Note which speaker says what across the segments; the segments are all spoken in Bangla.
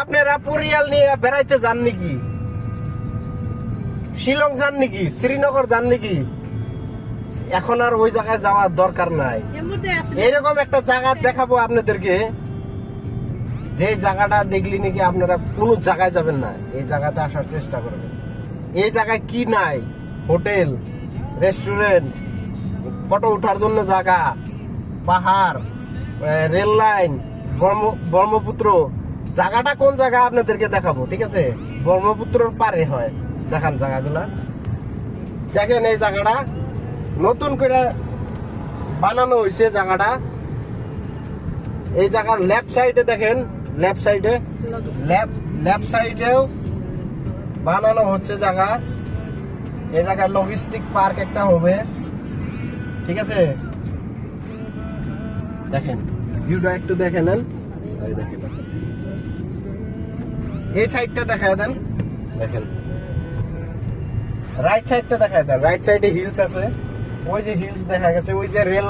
Speaker 1: আপনারা পরিয়াল নিয়ে বেড়াইতে যান নাকি? শিলং যান নাকি? শ্রীনগর যান নাকি? এখন আর ওই জায়গায় যাওয়ার দরকার নাই। এরকম একটা জায়গা দেখাবো আপনাদেরকে, যে জায়গাটা দেখলি নাকি আপনারা কোন জায়গায় যাবেন না, এই জায়গাতে আসার চেষ্টা করবেন। এই জায়গায় কি নাই? হোটেল, রেস্টুরেন্ট, ফটো ওঠার জন্য জায়গা, পাহাড়, রেল লাইন, ব্রহ্মপুত্র। জায়গাটা কোন জায়গা আপনাদেরকে দেখাবো, ঠিক আছে? ব্রহ্মপুত্রর পারে হয়, দেখান জায়গাগুলা। দেখেন এই জায়গাটা নতুন করে বানানো হয়েছে জায়গাটা। এই জায়গার লেফট সাইডে দেখেন, লেফট সাইডেও বানানো হচ্ছে জায়গা। এই জায়গায় লজিস্টিক পার্ক একটা হবে, ঠিক আছে? দেখেন ভিউটা একটু দেখে নেন। দেখেন এই সাইডটা দেখায় দেন, দেখেন রাইট সাইডটা দেখায় দেন। রাইট সাইডে হিলস আছে, ওই যে হিলস দেখা গেছে, ওই যে রেল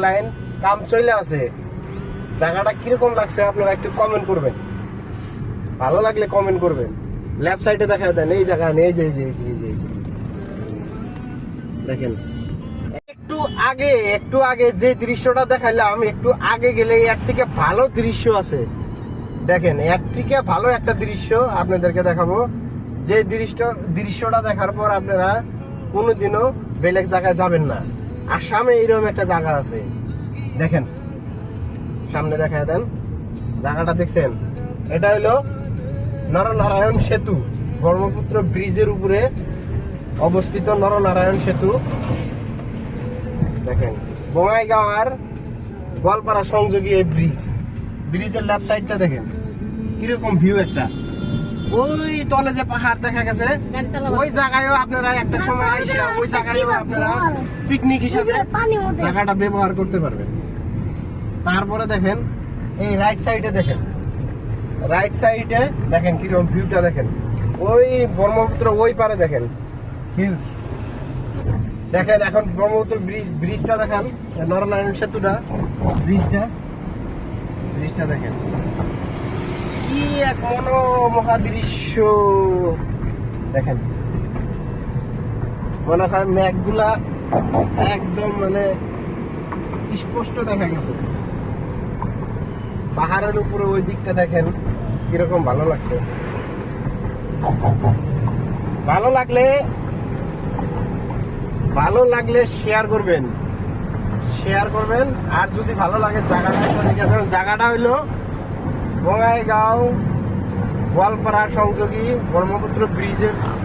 Speaker 1: লাইন কাম চলে আছে। জায়গাটা কিরকম লাগছে আপনারা একটু কমেন্ট করবেন, ভালো লাগলে কমেন্ট করবেন। লেফট সাইডে দেখা দেন এই জায়গা, এই যে দেখেন। একটু আগে যে দৃশ্যটা দেখাইলাম, একটু আগে গেলে এর থেকে ভালো দৃশ্য আছে। দেখেন এর থেকে ভালো একটা দৃশ্য আপনাদেরকে দেখাবো, যে দৃশ্যটা দেখার পর আপনারা কোনোদিনও বেলেগ জায়গায় যাবেন না। আসামে এরকম একটা জায়গা আছে, দেখেন সামনে দেখায় দেন। জায়গাটা দেখছেন? এটা হলো নরনারায়ণ সেতু, ব্রহ্মপুত্র ব্রিজের উপরে অবস্থিত নরনারায়ণ সেতু। দেখেন বঙ্গাইগাঁও আর গোয়ালপাড়া সংযোগী এই ব্রিজের লেফট সাইডটা দেখেন কিরকম ভিউ একটা। ওই তলে যে পাহাড় দেখা গেছে, ওই জায়গায়ও আপনারা একটা সময় আইসা ওই জায়গায়ও আপনারা পিকনিক হিসাবে জায়গাটা ব্যবহার করতে পারবেন। তারপরে দেখেন এই রাইট সাইডে দেখেন কিরকম ভিউটা দেখেন। ওই ব্রহ্মপুত্র ওই পারে দেখেন হিলস। দেখেন এখন ব্রহ্মপুত্র ব্রিজটা দেখেন, নরনারায়ণ সেতুটা, ব্রিজটা দেখেন কি এক মনোমোহা দৃশ্য। দেখেন মনে হয় মেঘগুলা একদম মানে স্পষ্ট দেখা গেছে। পাহাড়ের উপরে ওই দিকটা দেখেন কিরকম ভালো লাগছে। ভালো লাগলে শেয়ার করবেন, আর যদি ভালো লাগে জায়গাটা হইলো বঙ্গাইগাঁও গোয়ালপাড়া সংযোগী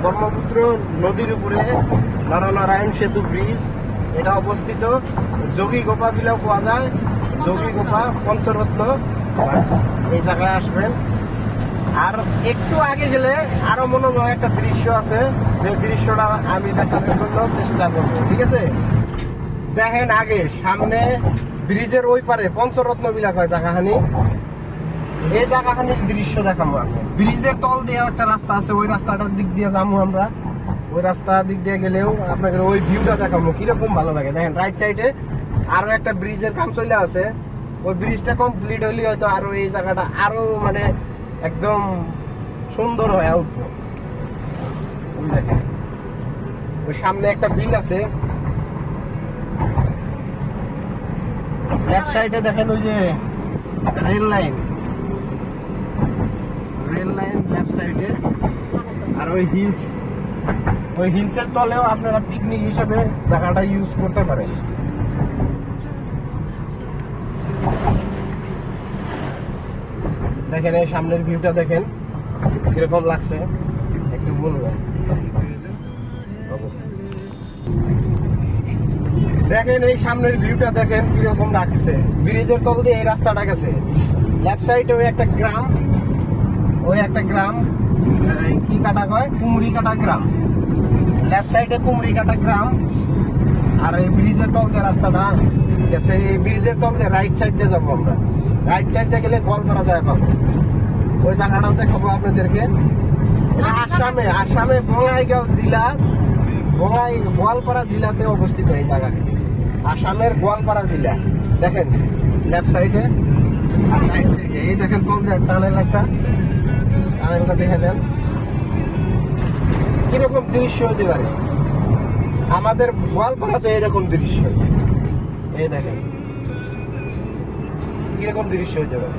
Speaker 1: ব্রহ্মপুত্র নদীর উপরে নরনারায়ণ সেতু ব্রিজ। এটা অবস্থিত যোগী গোপা বিলেও পাওয়া যায়, যোগী গোপা পঞ্চরত্ন। এই জায়গায় আসবেন। আর একটু আগে গেলে আরো মনোময় একটা দৃশ্য আছে, যে দৃশ্যটা আমি দেখানোর জন্য চেষ্টা করবো, ঠিক আছে? দেখেন আগে সামনে ব্রিজের ওই পারে পঞ্চরত্ন বিলা কয় জায়গাখানি, এই জায়গাখানির দৃশ্য দেখাবো। ব্রিজের তল দিয়ে একটা রাস্তা আছে, ওই রাস্তাটার দিক দিয়ে যাবো আমরা। ওই রাস্তার দিক দিয়ে গেলেও আপনাকে ওই ভিউটা দেখাবো কিরকম ভালো লাগে। দেখেন রাইট সাইডে আরো একটা ব্রিজের কাম চলে আছে, ওই ব্রিজটা কমপ্লিট হলে হয়তো আরো এই জায়গাটা আরো মানে একদম সুন্দর হয়ে উঠবো। ওই দেখেন ওই সামনে একটা বিল আছে, লেফট সাইডে দেখেন ওই যে রেল লাইন লেফট সাইডে। আর ওই হিলসের তলেও আপনারা পিকনিক হিসাবে জায়গাটা ইউজ করতে পারেন। দেখেন এই সামনের ভিউটা দেখেন কিরকম লাগছে একটু বলবেন। দেখেন এই সামনের ভিউটা দেখেন কিরকম লাগছে। ব্রিজের তল দিয়ে এই রাস্তাটা গেছে, লেফট সাইডে ওই একটা গ্রাম কি কাটা কয়, কুমড়িকাটা গ্রাম। লেফট সাইডে কুমড়িকাটা গ্রাম। আর এই ব্রিজের তল দিয়ে রাস্তাটা গেছে, এই ব্রিজের তল দিয়ে রাইট সাইড দিয়ে যাবো আমরা। রাইট সাইড দিয়ে গেলে গোয়ালপাড়া যায় পাবো, ওই জায়গাটাও দেখাবো আপনাদেরকে। আসামে বঙ্গাইগাঁও জেলা, গোয়ালপাড়া জেলাতে অবস্থিত এই জায়গাটি। আসামের গোয়ালপাড়া জেলা। দেখেন লেফট সাইডে আর সাইড থেকে এই দেখেন কলজার টানেল একটা, টানেলটা দেখে দেন কিরকম দৃশ্য হতে পারে। আমাদের গোয়ালপাড়াতে এরকম দৃশ্য, এই দেখেন কিরকম দৃশ্য হতে পারে।